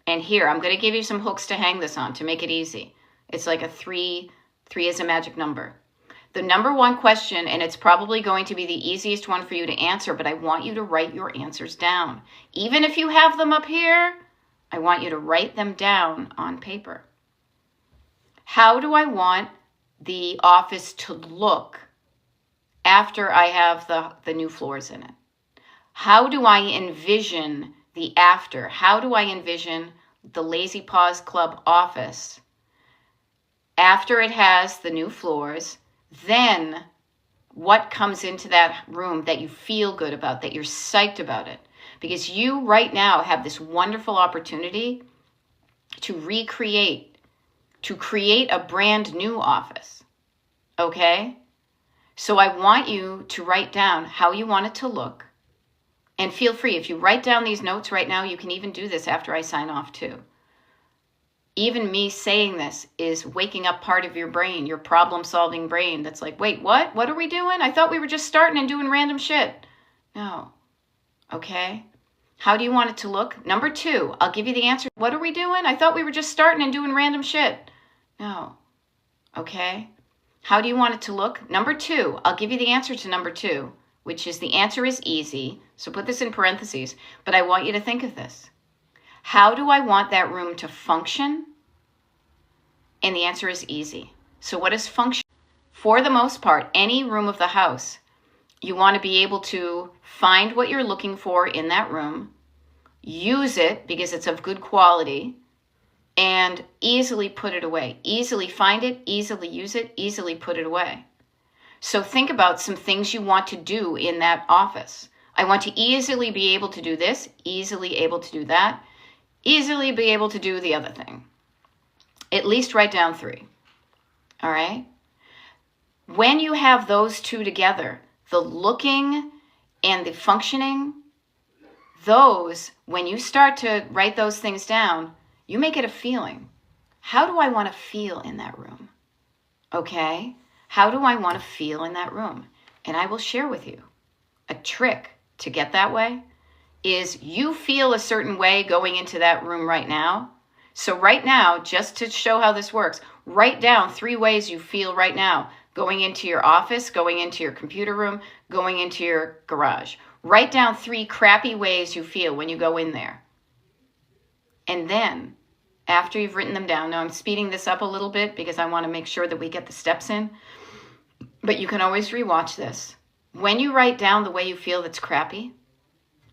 And here, I'm going to give you some hooks to hang this on to make it easy. It's like a 3. 3 is a magic number. The number one question, and it's probably going to be the easiest one for you to answer, but I want you to write your answers down. Even if you have them up here, I want you to write them down on paper. How do I want the office to look after I have the new floors in it? How do I envision the after? How do I envision the Lazy Paws Club office after it has the new floors? Then what comes into that room that you feel good about, that you're psyched about it? Because you right now have this wonderful opportunity to recreate, to create a brand new office, okay? So I want you to write down how you want it to look. And feel free, if you write down these notes right now, you can even do this after I sign off too. Even me saying this is waking up part of your brain, your problem-solving brain that's like, wait, what? What are we doing? I thought we were just starting and doing random shit. No. Okay? How do you want it to look? Number 2, I'll give you the answer. What are we doing? I thought we were just starting and doing random shit. No. Okay? How do you want it to look? Number 2, I'll give you the answer to number 2, which is the answer is easy. So put this in parentheses, but I want you to think of this. How do I want that room to function? And the answer is easy. So what is function? For the most part, any room of the house, you want to be able to find what you're looking for in that room, use it because it's of good quality, and easily put it away. Easily find it, easily use it, easily put it away. So think about some things you want to do in that office. I want to easily be able to do this, easily able to do that, easily be able to do the other thing. At least write down 3. All right? When you have those two together, the looking and the functioning, those, when you start to write those things down, you make it a feeling. How do I want to feel in that room? Okay? How do I want to feel in that room? And I will share with you a trick to get that way is you feel a certain way going into that room right now. So right now, just to show how this works, write down 3 ways you feel right now going into your office, going into your computer room, going into your garage. Write down 3 crappy ways you feel when you go in there. And then, after you've written them down, now I'm speeding this up a little bit because I want to make sure that we get the steps in, but you can always rewatch this. When you write down the way you feel that's crappy,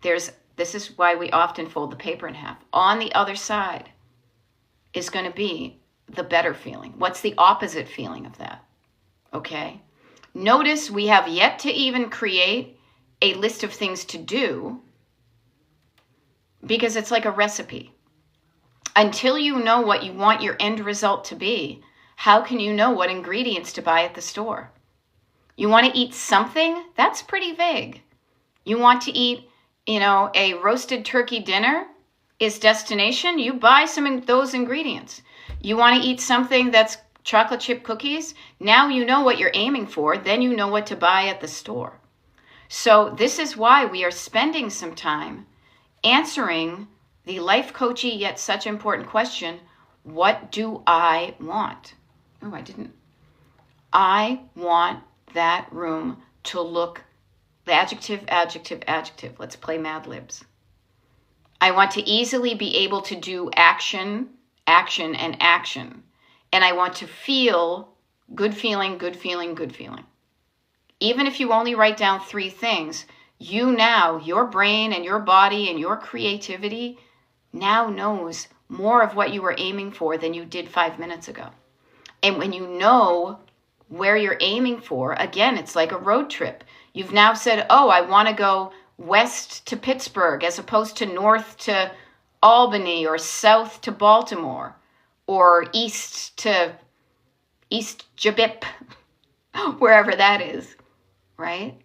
this is why we often fold the paper in half. On the other side is going to be the better feeling. What's the opposite feeling of that? Okay? Notice we have yet to even create a list of things to do because it's like a recipe. Until you know what you want your end result to be, how can you know what ingredients to buy at the store? You want to eat something? That's pretty vague. You want to eat, a roasted turkey dinner is destination. You buy some of those ingredients. You want to eat something that's chocolate chip cookies? Now you know what you're aiming for. Then you know what to buy at the store. So this is why we are spending some time answering the life coachy yet such important question, what do I want? Oh, I didn't. I want that room to look, the adjective, adjective, adjective. Let's play Mad Libs. I want to easily be able to do action, action, and action. And I want to feel good feeling, good feeling, good feeling. Even if you only write down 3 things, your brain and your body and your creativity now knows more of what you were aiming for than you did 5 minutes ago. And when you know where you're aiming for, again, it's like a road trip. You've now said, oh, I want to go west to Pittsburgh as opposed to north to Albany or south to Baltimore or east to East Jabip, wherever that is, right?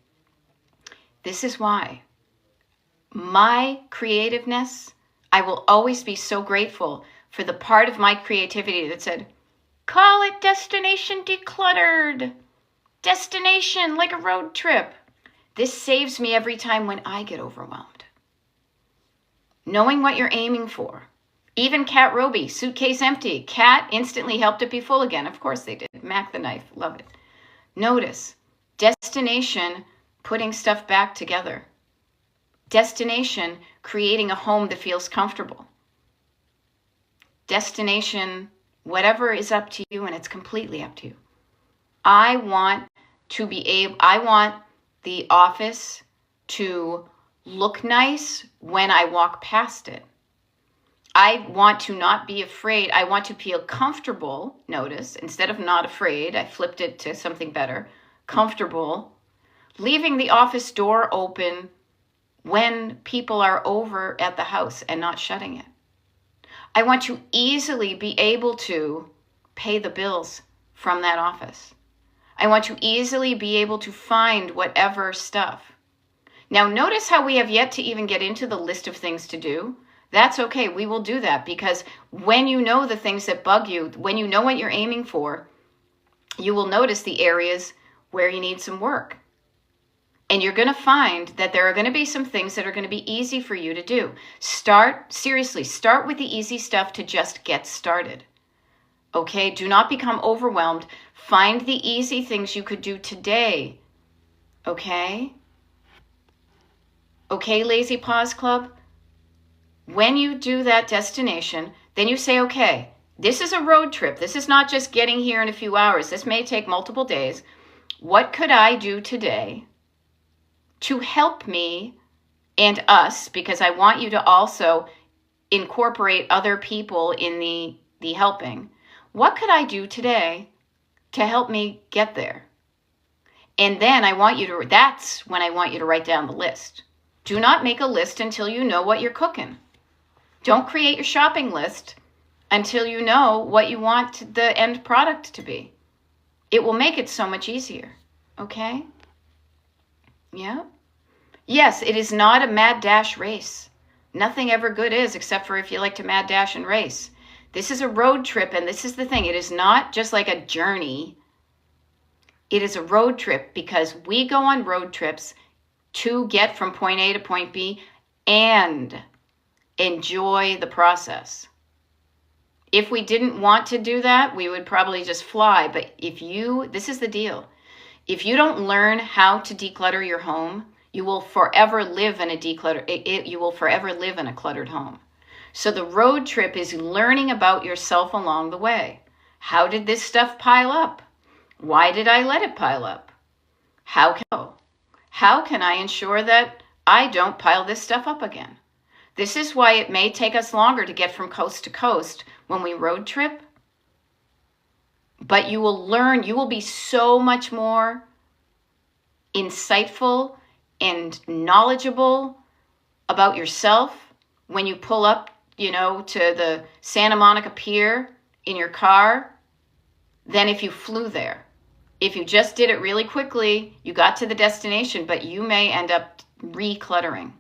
This is why my creativeness, I will always be so grateful for the part of my creativity that said, call it destination decluttered. Destination like a road trip. This saves me every time when I get overwhelmed. Knowing what you're aiming for. Even Kat Roby, suitcase empty. Kat instantly helped it be full again. Of course they did. Mac the knife, love it. Notice, destination, putting stuff back together. Destination, creating a home that feels comfortable. Destination, whatever is up to you, and it's completely up to you. I want the office to look nice when I walk past it. I want to not be afraid. I want to feel comfortable. Notice, instead of not afraid, I flipped it to something better. Comfortable. Leaving the office door open when people are over at the house and not shutting it. I want to easily be able to pay the bills from that office. I want to easily be able to find whatever stuff. Now notice how we have yet to even get into the list of things to do. That's okay. We will do that because when you know the things that bug you, when you know what you're aiming for, you will notice the areas where you need some work. And you're going to find that there are going to be some things that are going to be easy for you to do. Start with the easy stuff to just get started. Okay? Do not become overwhelmed. Find the easy things you could do today. Okay? Okay, Lazy Pause Club? When you do that destination, then you say, okay, this is a road trip. This is not just getting here in a few hours. This may take multiple days. What could I do today to help me and us, because I want you to also incorporate other people in the helping. What could I do today to help me get there? And then that's when I want you to write down the list. Do not make a list until you know what you're cooking. Don't create your shopping list until you know what you want the end product to be. It will make it so much easier. Okay? Yeah? Yes, it is not a mad dash race. Nothing ever good is, except for if you like to mad dash and race. This is a road trip, and this is the thing. It is not just like a journey. It is a road trip because we go on road trips to get from point A to point B and enjoy the process. If we didn't want to do that, we would probably just fly. But this is the deal. If you don't learn how to declutter your home, you will forever live in you will forever live in a cluttered home. So the road trip is learning about yourself along the way. How did this stuff pile up? Why did I let it pile up? How can I ensure that I don't pile this stuff up again? This is why it may take us longer to get from coast to coast when we road trip. But you will learn, you will be so much more insightful and knowledgeable about yourself when you pull up, to the Santa Monica Pier in your car than if you flew there. If you just did it really quickly, you got to the destination, but you may end up recluttering.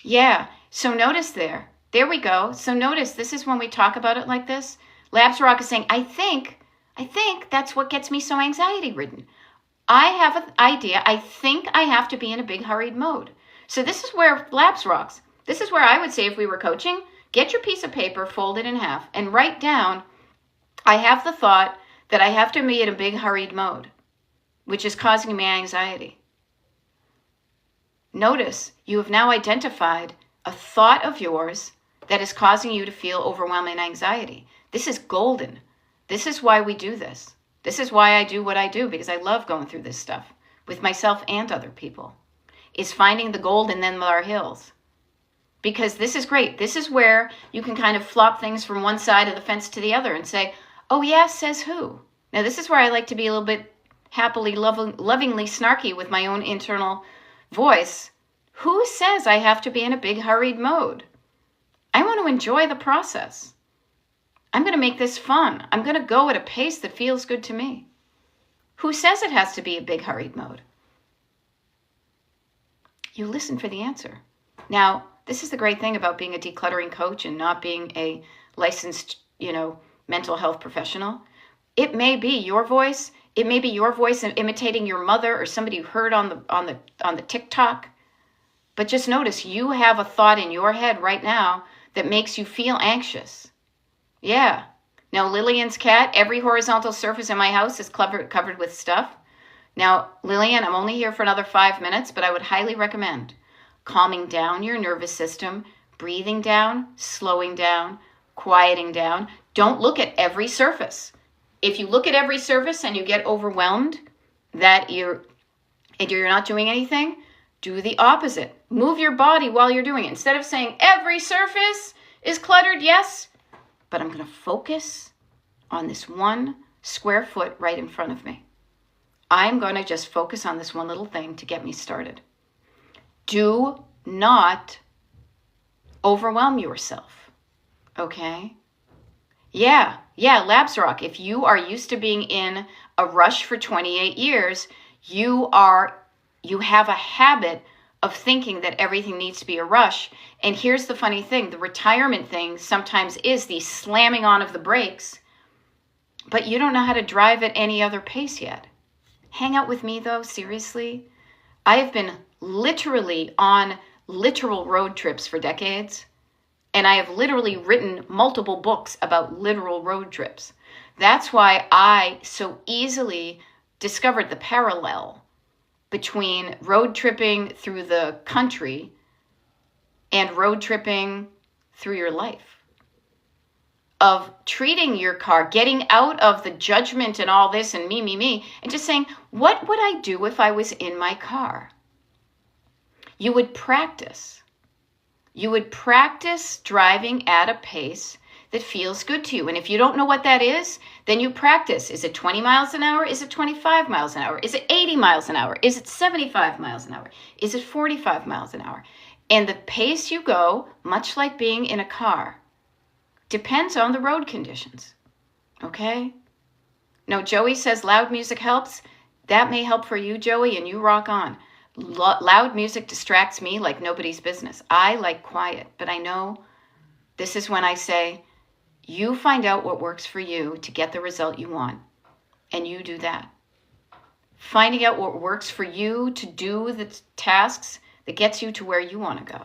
Yeah, so notice there we go. So notice, this is when we talk about it like this. Labs Rock is saying, I think that's what gets me so anxiety ridden. I have an idea. I think I have to be in a big hurried mode. So this is where Labs Rocks. This is where I would say if we were coaching, get your piece of paper, fold it in half, and write down, I have the thought that I have to be in a big hurried mode, which is causing me anxiety. Notice you have now identified a thought of yours that is causing you to feel overwhelming anxiety. This is golden. This is why we do this. This is why I do what I do, because I love going through this stuff with myself and other people, is finding the gold in them our hills. Because this is great. This is where you can kind of flop things from one side of the fence to the other and say, oh yeah, says who? Now this is where I like to be a little bit happily, lovingly snarky with my own internal voice. Who says I have to be in a big hurried mode? I want to enjoy the process. I'm going to make this fun. I'm going to go at a pace that feels good to me. Who says it has to be a big hurried mode? You listen for the answer. Now, this is the great thing about being a decluttering coach and not being a licensed, mental health professional. It may be your voice. It may be your voice imitating your mother or somebody you heard on the TikTok. But just notice you have a thought in your head right now that makes you feel anxious. Yeah. Now, Lillian's cat, every horizontal surface in my house is covered with stuff. Now, Lillian, I'm only here for another 5 minutes, but I would highly recommend calming down your nervous system, breathing down, slowing down, quieting down. Don't look at every surface. If you look at every surface and you get overwhelmed that you're not doing anything, do the opposite. Move your body while you're doing it. Instead of saying every surface is cluttered, yes, but I'm going to focus on this 1 square foot right in front of me. I'm going to just focus on this one little thing to get me started. Do not overwhelm yourself, okay? Yeah, Labs Rock. If you are used to being in a rush for 28 years, you have a habit of thinking that everything needs to be a rush. And here's the funny thing. The retirement thing sometimes is the slamming on of the brakes, but you don't know how to drive at any other pace yet. Hang out with me, though, seriously. I have been literally on literal road trips for decades, and I have literally written multiple books about literal road trips. That's why I so easily discovered the parallel between road tripping through the country and road tripping through your life. Of treating your car, getting out of the judgment and all this and me, and just saying, what would I do if I was in my car? You would practice. You would practice driving at a pace that feels good to you. And if you don't know what that is, then you practice. Is it 20 miles an hour? Is it 25 miles an hour? Is it 80 miles an hour? Is it 75 miles an hour? Is it 45 miles an hour? And the pace you go, much like being in a car, depends on the road conditions, okay? Now, Joey says loud music helps. That may help for you, Joey, and you rock on. Loud music distracts me like nobody's business. I like quiet, but I know this is when I say, you find out what works for you to get the result you want, and you do that. Finding out what works for you to do the tasks that gets you to where you want to go.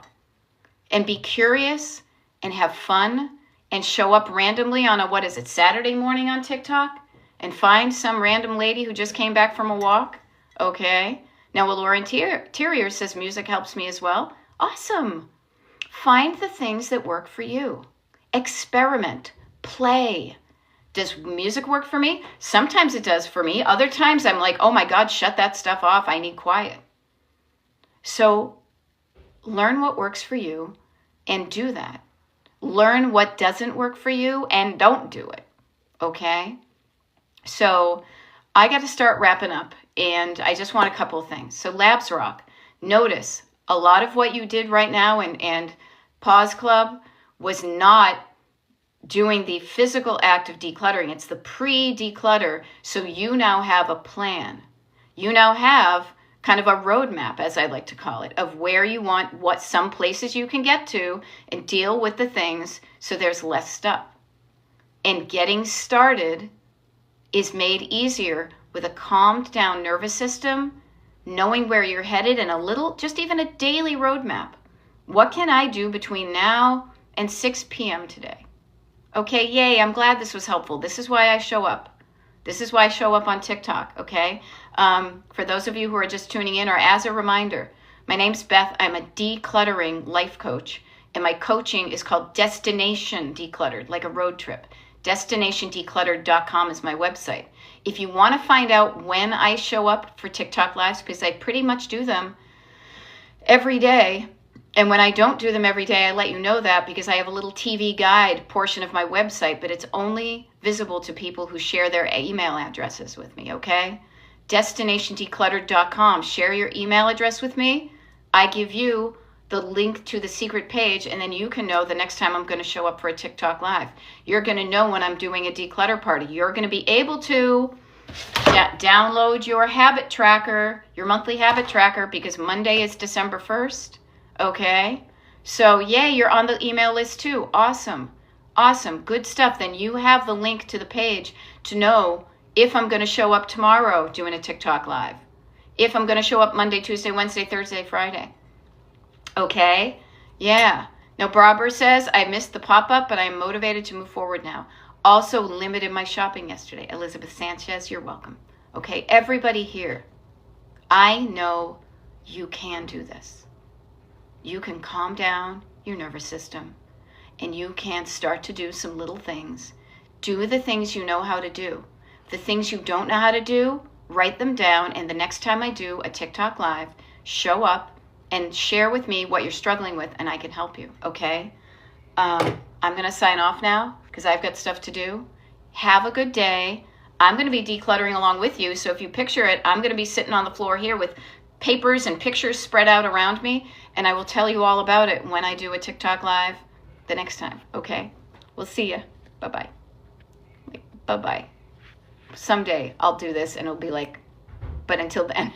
And be curious and have fun and show up randomly on Saturday morning on TikTok and find some random lady who just came back from a walk. Okay. Now, Lauren Terrier says music helps me as well. Awesome. Find the things that work for you. Experiment. Play. Does music work for me? Sometimes it does for me. Other times I'm like, oh my God, shut that stuff off. I need quiet. So learn what works for you and do that. Learn what doesn't work for you and don't do it. Okay? So I got to start wrapping up, and I just want a couple of things. So Labs Rock, notice a lot of what you did right now and Pause Club was not doing the physical act of decluttering. It's the pre-declutter. So you now have a plan. You now have kind of a roadmap, as I like to call it, of where you want, what some places you can get to and deal with the things so there's less stuff. And getting started is made easier with a calmed down nervous system, knowing where you're headed, and a little, just even a daily roadmap. What can I do between now and 6 p.m. today? Okay, yay, I'm glad this was helpful. This is why I show up. This is why I show up on TikTok, okay? For those of you who are just tuning in, or as a reminder, my name's Beth. I'm a decluttering life coach, and my coaching is called Destination Decluttered, like a road trip. DestinationDecluttered.com is my website. If you want to find out when I show up for TikTok Lives, because I pretty much do them every day, and when I don't do them every day, I let you know that because I have a little TV guide portion of my website, but it's only visible to people who share their email addresses with me, okay? DestinationDecluttered.com. Share your email address with me. I give you the link to the secret page, and then you can know the next time I'm going to show up for a TikTok live. You're going to know when I'm doing a declutter party. You're going to be able to download your habit tracker, your monthly habit tracker, because Monday is December 1st. Okay? So, yay, you're on the email list too. Awesome. Awesome. Good stuff. Then you have the link to the page to know if I'm going to show up tomorrow doing a TikTok live. If I'm going to show up Monday, Tuesday, Wednesday, Thursday, Friday. Okay? Yeah. Now, Barbara says, I missed the pop-up, but I'm motivated to move forward now. Also limited my shopping yesterday. Elizabeth Sanchez, you're welcome. Okay? Everybody here, I know you can do this. You can calm down your nervous system, and you can start to do some little things. Do the things you know how to do. The things you don't know how to do, write them down, and the next time I do a TikTok live, show up and share with me what you're struggling with, and I can help you, okay? I'm going to sign off now because I've got stuff to do. Have a good day. I'm going to be decluttering along with you, so if you picture it, I'm going to be sitting on the floor here with papers and pictures spread out around me, and I will tell you all about it when I do a TikTok live the next time, okay? We'll see ya. Bye-bye. Bye-bye. Someday I'll do this, and it'll be like, but until then,